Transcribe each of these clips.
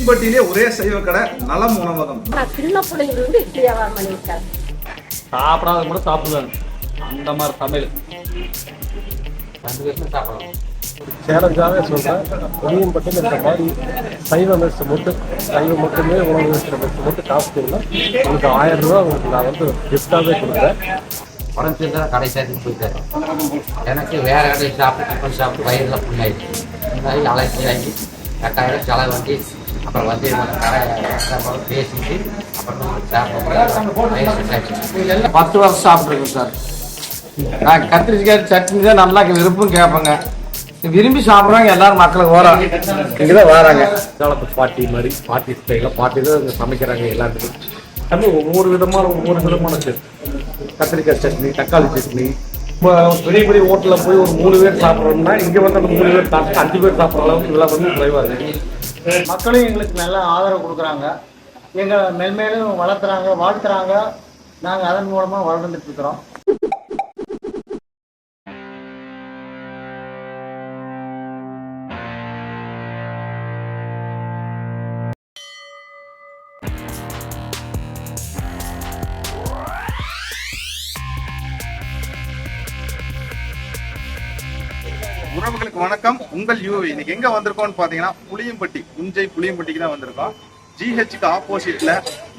புளியம்பட்டியிலே ஒரே சைவ கடை நலம் உணவகம். சின்ன பிள்ளைங்க வந்து இட்லி வியாபாரம் பண்ணிவிட்டார். சாப்பிடாத கூட சாப்பிடுவாங்க. அந்த மாதிரி சமையல் 2 வருஷம் சாப்பிடலாம். சேலஞ்சாவே சொல்கிறேன், புளியம்பட்டியில் இந்த மாதிரி சைவ மெஸ் மட்டும் சைவம் மட்டுமே உணவு இருக்கிற மெஸ் மட்டும் காசு இருந்தால் உங்களுக்கு 1000 ரூபா உங்களுக்கு நான் வந்து கிஃப்டாகவே கொடுக்குறேன். உடம்பு சேர்ந்தா கடை சேர்த்து போயிட்டாரு. எனக்கு வேற கடை சாப்பிட்டு டிஃபன் சாப்பிட்டு வயிறுல ஃபுல்லாகி அலசி 8000 செலவு வண்டி அப்புறம் வந்து கடை பேசிட்டு அப்புறம் சாப்பிட 10 வருஷம் சாப்பிட்ருக்கேன் சார். நான் கத்திரிக்காய் சட்னி தான் நல்லா விருப்பம் கேட்பேங்க. விரும்பி சாப்பிட்றாங்க எல்லாரும் மக்களுக்கு வராங்க. இங்கே தான் வராங்க. காலத்து பாட்டி மாதிரி பாட்டி ஸ்டைலில் பாட்டி தான் சமைக்கிறாங்க எல்லாத்துக்கும். அது ஒவ்வொரு விதமான கத்திரிக்காய் சட்னி, தக்காளி சட்னி. இப்போ பெரிய பெரிய ஹோட்டலில் போய் ஒரு 3 பேர் சாப்பிட்றோம்னா இங்கே வந்து அந்த 3 பேர் சாப்பிட்டு 5 பேர் சாப்பிட்ற அளவுக்கு இதெல்லாம் வந்து குறைவாக இருக்குது. மக்களும் எங்களுக்கு நல்ல ஆதரவு கொடுக்குறாங்க. எங்களை மென்மேலும் வளர்த்துறாங்க, வாழ்த்துறாங்க. நாங்கள் அதன் மூலமாக வளர்ந்துட்டு இருக்கிறோம். உறவுகளுக்கு வணக்கம். உங்கள் யூவி இன்னைக்கு எங்க வந்திருக்கோம்னு பாத்தீங்கன்னா புளியம்பட்டி, புஞ்சை புளியம்பட்டிக்கு தான் வந்திருக்கோம். ஜிஹெச்சுக்கு ஆப்போசிட்ல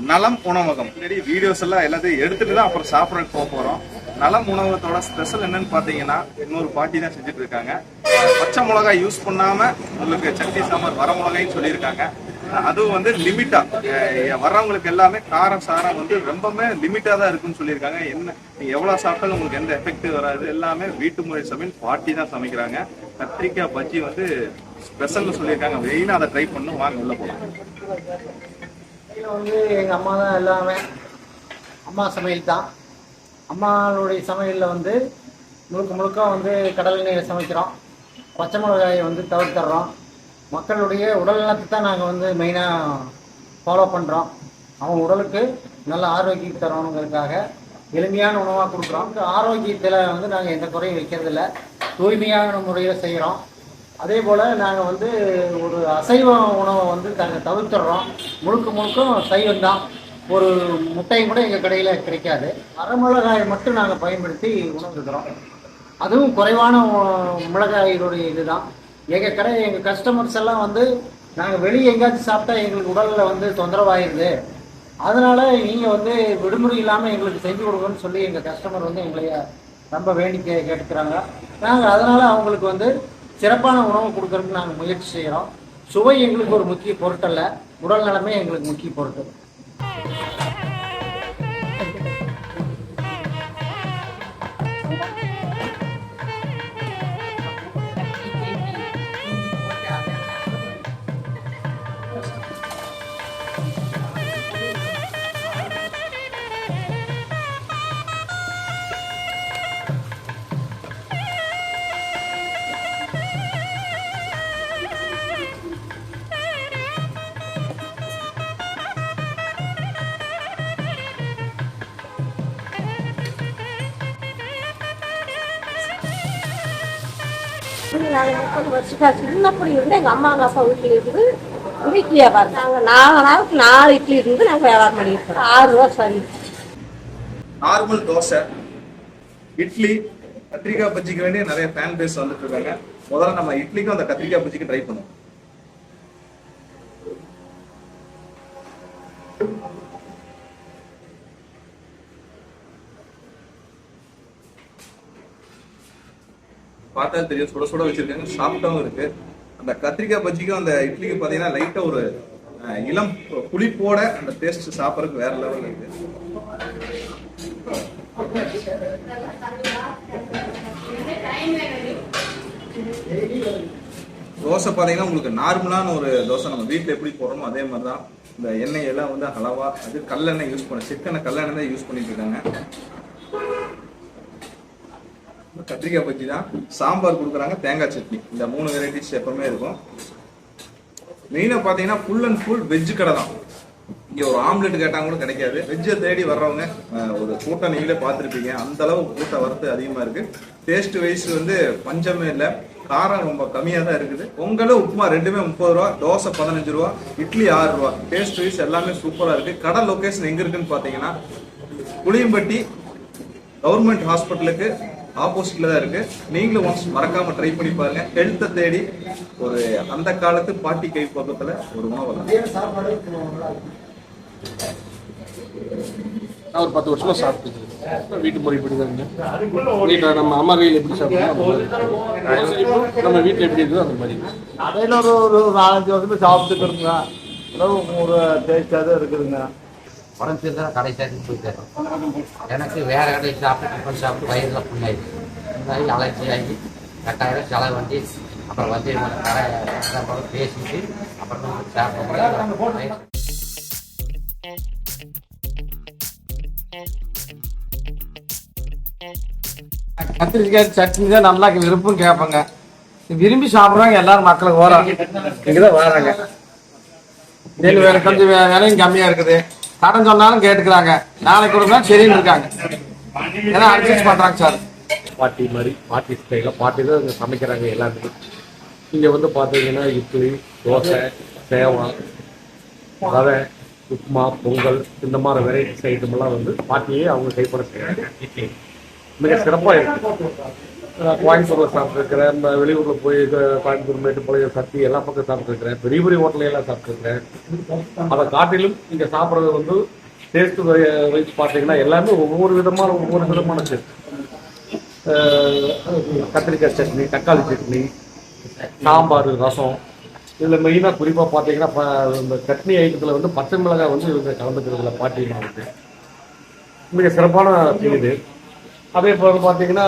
நலம் உணவகம். வீடியோஸ் எல்லாம் எல்லாத்தையும் எடுத்துட்டு தான் அப்புறம் சாப்பிட்றதுக்கு போக போறோம். நலம் உணவகத்தோட ஸ்பெஷல் என்னன்னு பாத்தீங்கன்னா இன்னொரு பாட்டி தான் செஞ்சுட்டு இருக்காங்க. பச்சை மிளகாய் யூஸ் பண்ணாம உங்களுக்கு சட்னி சாம்பார் வர மிளகாய்ன்னு சொல்லியிருக்காங்க. அதுவும் வந்து லிமிட்டா வர்றவங்களுக்கு எல்லாமே காரம் சாரம் வந்து ரொம்பவுமே லிமிட்டா தான் இருக்குன்னு சொல்லியிருக்காங்க. என்ன நீங்க எவ்வளவு சாப்பிட்டாலும் உங்களுக்கு எந்த எஃபெக்ட் வராது. எல்லாமே வீட்டு முறை சமையல் பாட்டி தான் சமைக்கிறாங்க. கத்திரிக்காய் பஜ்ஜி வந்து ஸ்பெஷல்னு சொல்லியிருக்காங்க. வெயினா அதை ட்ரை பண்ணணும். வாங்க உள்ள போகலாம். இதில் வந்து எங்கள் அம்மா தான் எல்லாமே. அம்மா சமையல் தான். அம்மாவுடைய சமையலில் வந்து முழுக்க வந்து கடல் நீரை சமைக்கிறோம். பச்சை மிளகாயை வந்து தவிர்த்துறோம். மக்களுடைய உடல் நலத்தை தான் நாங்கள் வந்து மெயினாக ஃபாலோ பண்ணுறோம். அவங்க உடலுக்கு நல்ல ஆரோக்கியம் தரணுங்கிறதுக்காக எளிமையான உணவாக கொடுக்குறோம். ஆரோக்கியத்தில் வந்து நாங்கள் எந்த குறையும் வைக்கிறதில்ல. தூய்மையான முறையில் செய்கிறோம். அதே போல் நாங்கள் வந்து ஒரு அசைவ உணவை வந்து நாங்கள் தவிர்த்துடுறோம். முழுக்க சைவம் தான். ஒரு முட்டையும் கூட எங்கள் கடையில் கிடைக்காது. வரமிளகாயை மட்டும் நாங்கள் பயன்படுத்தி உணவுக்கிறோம். அதுவும் குறைவான மிளகாயினுடைய இதுதான். எங்கள் கடை எங்கள் கஸ்டமர்ஸ் எல்லாம் வந்து நாங்கள் வெளியே எங்கேயாச்சும் சாப்பிட்டா எங்களுக்கு உடலில் வந்து தொந்தரவாயிருது, அதனால் நீங்கள் வந்து விடுமுறை இல்லாமல் எங்களுக்கு செஞ்சு கொடுக்கணும்னு சொல்லி எங்கள் கஸ்டமர் வந்து எங்களை ரொம்ப வேண்டிக்கை கேட்டுக்கிறாங்க. நாங்கள் அதனால் அவங்களுக்கு வந்து சிறப்பான உணவு கொடுக்கறதுக்கு நாங்கள் முயற்சி செய்கிறோம். சுவை எங்களுக்கு ஒரு முக்கிய பொருட்டல்ல, உடல் நலமே எங்களுக்கு முக்கிய பொருட்டு. நாங்கள் 30 வருஷம் சின்ன பிள்ளைங்க இருந்து எங்கள் அம்மா அப்பா வீட்டில் இருந்து இட்லி வியாபாரம். நாங்கள் நாளுக்கு 4 இட்லி இருந்து நாங்கள் வியாபாரம் பண்ணியிருக்கோம். 6 ரூபா சரி. நார்மல் தோசை, இட்லி, கத்திரிக்காய் பஜ்ஜிக்கு வேண்டிய நிறைய ஃபேன் பேஸ் வந்துட்டு இருக்காங்க. முதல்ல நம்ம இட்லிக்கும் அந்த கத்திரிக்காய் பஜ்ஜிக்கு ட்ரை பண்ணுவோம். பார்த்தா தெரியும், சுட சுட வச்சிருக்காங்க. சாப்பிட்டாவும் இருக்கு. அந்த கத்திரிக்காய் பஜ்ஜிக்கும் அந்த இட்லிக்கு பாத்தீங்கன்னா லைட்டா ஒரு இளம் புளிப்போட அந்த டேஸ்ட் சாப்பிட்றதுக்கு வேற லெவல் இருக்கு. தோசை பாத்தீங்கன்னா உங்களுக்கு நார்மலான ஒரு தோசை நம்ம வீட்டுல எப்படி போடுறோமோ அதே மாதிரிதான். இந்த எண்ணெய் எல்லாம் வந்து அளவா, அது கல்லெண்ணெய் யூஸ் பண்ண, சிக்கன கல்லெண்ணெய் தான் யூஸ் பண்ணிட்டு இருக்காங்க. கத்திரிக்காய் பஜ்ஜி தான். சாம்பார் கொடுக்குறாங்க, தேங்காய் சட்னி. இந்த 3 வெரைட்டிஸ் எப்பவுமே இருக்கும். மெயினா பாத்தீங்கன்னா ஃபுல் அண்ட் ஃபுல் வெஜ் கடை தான். இங்க ஒரு ஆம்லெட் கேட்டாங்க கூட கிடைக்காது. வெஜ்ஜை தேடி வர்றவங்க ஒரு கூட்டம் நீங்களே பார்த்துருப்பீங்க. அந்த அளவு கூட்டம் வரது அதிகமா இருக்கு. டேஸ்ட் வைஸ் வந்து பஞ்சமே இல்லை. காரம் ரொம்ப கம்மியா தான் இருக்குது. பொங்கல் உப்புமா ரெண்டுமே 30 ரூபா, தோசை 15 ரூபா, இட்லி 6 ரூபா. டேஸ்ட் வைஸ் எல்லாமே சூப்பரா இருக்கு. கடை லொகேஷன் எங்க இருக்குன்னு பாத்தீங்கன்னா புளியம்பட்டி கவர்மெண்ட் ஹாஸ்பிட்டலுக்கு ஆப்போசிட்ல தான் இருக்கு. நீங்களும் ஒன்ஸ் மறக்காம ட்ரை பண்ணி பாருங்க. ஹெல்த்தை தேடி ஒரு அந்த காலத்து பாட்டி கை பக்கத்துல ஒரு உணவகம். நான் ஒரு 10 வருஷமா சாப்பிட்டு வீட்டு முறைப்படி தான் வீட்டில் நம்ம அம்மா கையில் எப்படி சாப்பிடுவோம் நம்ம வீட்டில் எப்படி இருக்குதோ அந்த மாதிரி கடையில் ஒரு 4-5 வருஷமா சாப்பிட்டுட்டு இருங்க. ஒரு டேஸ்டாக தான் இருக்குதுங்க. உடம்பு சரிதான் கடை சேர்த்து போயிட்டாரு. எனக்கு வேற கடை சாப்பிட்டு டிஃபன் சாப்பிட்டு வயிறுல புண்ணாயிடுச்சு. புண்ணாகி அலர்ஜி ஆகி 8000 செலவு வண்டி அப்புறம் வந்து கடை பேசிட்டு அப்புறம் சாப்பிட கத்திரிக்காய் சட்னி தான் நல்லா விருப்பம் கேட்பாங்க. விரும்பி சாப்பிட்றாங்க எல்லாரும் மக்களுக்கு வராங்க. இங்கதான் வராங்க. வேற கொஞ்சம் விலையும் கம்மியா இருக்குது. கடன் சொன்னாலும் கேட்டுக்கிறாங்க. நாளைக்கு கொடுத்தா சரின்னு இருக்காங்க. ஏன்னா அட்ஜஸ்ட் பண்றாங்க சார். பாட்டி மாதிரி பாட்டி ஸ்டைலில் பாட்டி தான் இங்கே சமைக்கிறாங்க எல்லாத்துக்கும். இங்கே வந்து பார்த்தீங்கன்னா இட்லி, தோசை, சேவம், ரவை, உப்புமா, பொங்கல் இந்த மாதிரி வெரைட்டிஸ் ஐட்டமெல்லாம் வந்து பாட்டியே அவங்க கைப்பட செய்கிறாங்க. மிக சிறப்பாக இருக்கு. கோயம்புத்தூரில் சாப்பிட்ருக்கிறேன், இந்த வெளியூரில் போய் கோயம்புத்தூர், மேட்டுப்பாளையம், சத்தி எல்லா பக்கம் சாப்பிட்ருக்கிறேன். பெரிய பெரிய ஹோட்டலையெல்லாம் சாப்பிட்ருக்கிறேன். அதை காட்டிலும் இங்கே சாப்பிட்றது வந்து டேஸ்ட் வைஸ் பார்த்தீங்கன்னா எல்லாமே ஒவ்வொரு விதமான டேஸ்ட். கத்திரிக்காய் சட்னி, தக்காளி சட்னி, சாம்பார், ரசம். இதில் மெயினாக குறிப்பாக பார்த்தீங்கன்னா இந்த சட்னி ஐட்டத்தில் வந்து பச்சை மிளகாய் வந்து இவங்க கலந்துக்கிறதுல பாட்டியமாக இருக்குது. மிக சிறப்பான இது. அதே போல் பார்த்தீங்கன்னா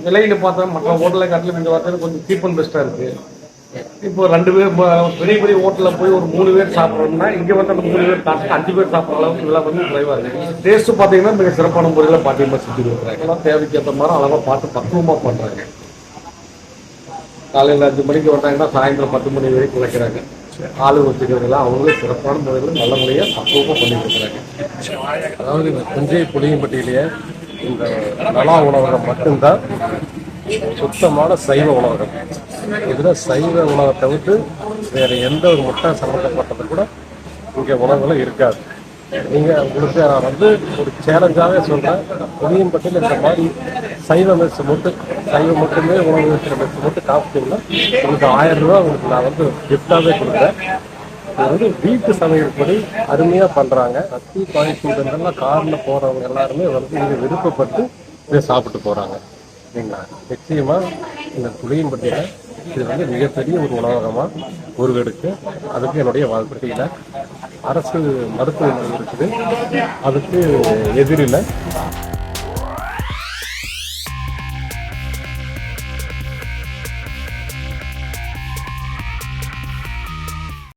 விலைன்னு பார்த்தா மற்ற ஹோட்டலை காட்டிலும் இங்கே பார்த்தீங்கன்னா கொஞ்சம் சீப் அண்ட் பெஸ்ட்டாக இருக்குது. இப்போ 2 பேர் பெரிய பெரிய ஹோட்டலில் போய் ஒரு 3 பேர் சாப்பிட்றோம்னா இங்கே வந்து அந்த 3 பேர் சாப்பிட்டு 5 பேர் சாப்பிட்ற அளவுக்கு இதெல்லாம் வந்து குறைவாக இருக்குது. டேஸ்ட்டு பார்த்தீங்கன்னா மிக சிறப்பான முறையில் பாட்டியமாக செஞ்சு கொடுக்குறாங்க. எல்லாம் தேவைக்கேற்ற மாதிரி அளவாக பார்த்து பக்குவமாக பண்ணுறாங்க. காலையில் 5 மணிக்கு வந்தாங்கன்னா சாயந்தரம் 10 மணி வரைக்கும் வைக்கிறாங்க. ஆளு வச்சுக்கிறதுலாம் அவங்களே சிறப்பான முறையில் நல்ல முறையாக பக்குவமாக பண்ணி கொடுக்குறாங்க. அதாவது இந்த தஞ்சை புளியம்பட்டியிலேயே இந்த நலா உணவகம் மட்டும்தான் சுத்தமான சைவ உணவகம். இதில் சைவ உணவகத்தை விட்டு வேறு எந்த ஒரு முட்டை சம்மந்தப்பட்டது கூட இங்கே உணவுகளும் இருக்காது. நீங்கள் உங்களுக்கு நான் வந்து ஒரு சேலஞ்சாகவே சொல்கிறேன், புளியம்பட்டியில் இந்த மாதிரி சைவ மெஸ் மட்டுமே உணவு இருக்கிற மெஸ் மட்டும் காப்பிட்டீங்கன்னா உங்களுக்கு 1000 ரூபா உங்களுக்கு நான் வந்து கிஃப்டாகவே கொடுக்குறேன். இது வந்து வீட்டு சமையல் படி அருமையாக பண்ணுறாங்க. சத்தி கோயம்புத்தூர்லாம் காரில் போகிறவங்க எல்லாருமே வந்து இங்கே விருப்பப்பட்டு இதை சாப்பிட்டு போகிறாங்க. சரிங்களா? நிச்சயமாக இந்த புளியம்பட்டியில் இது வந்து மிகப்பெரிய ஒரு உணவகமாக உருவெடுக்கு. அதுக்கு என்னுடைய வாழ்க்கையில் அரசு மருத்துவமனை இருக்குது. அதுக்கு எதிரில்